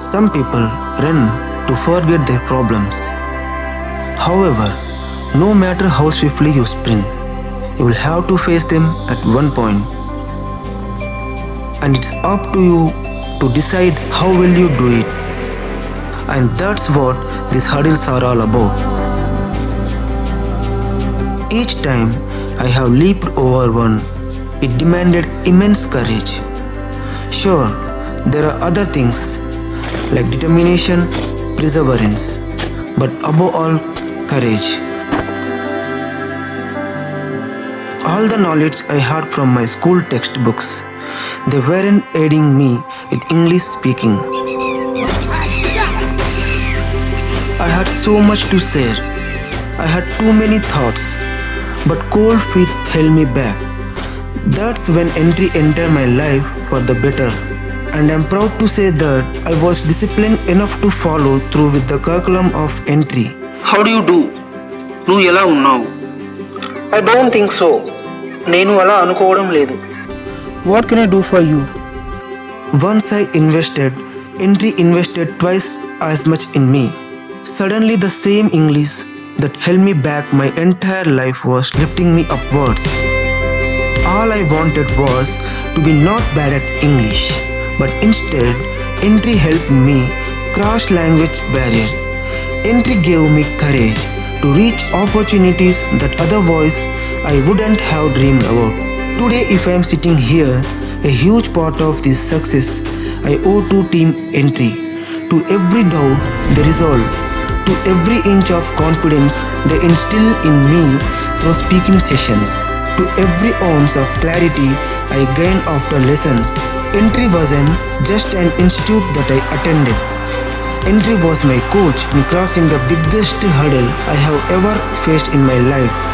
Some people run to forget their problems. However, no matter how swiftly you sprint, you will have to face them at one point. And it's up to you to decide how will you do it. And that's what these hurdles are all about. Each time I have leaped over one, it demanded immense courage. Sure, there are other things like determination, perseverance, but above all, courage. All the knowledge I had from my school textbooks, they weren't aiding me with English speaking. I had so much to say. I had too many thoughts, but cold feet held me back. That's when Entri entered my life for the better. And I'm proud to say that I was disciplined enough to follow through with the curriculum of Entri. How do you do? నువ్వు ఎలా ఉన్నావు? I don't think so. నేను అలా అనుకోవడం లేదు. What can I do for you? Once I invested, Entri invested twice as much in me. Suddenly the same English that held me back my entire life was lifting me upwards. All I wanted was to be not bad at English, but instead, Entri helped me cross language barriers. Entri gave me courage to reach opportunities that otherwise I wouldn't have dreamed about. Today, if I am sitting here, a huge part of this success I owe to Team Entri. To every doubt they resolve, to every inch of confidence they instill in me through speaking sessions, to every ounce of clarity I gained after lessons. Entri wasn't just an institute that I attended. Entri was my coach in crossing the biggest hurdle I have ever faced in my life.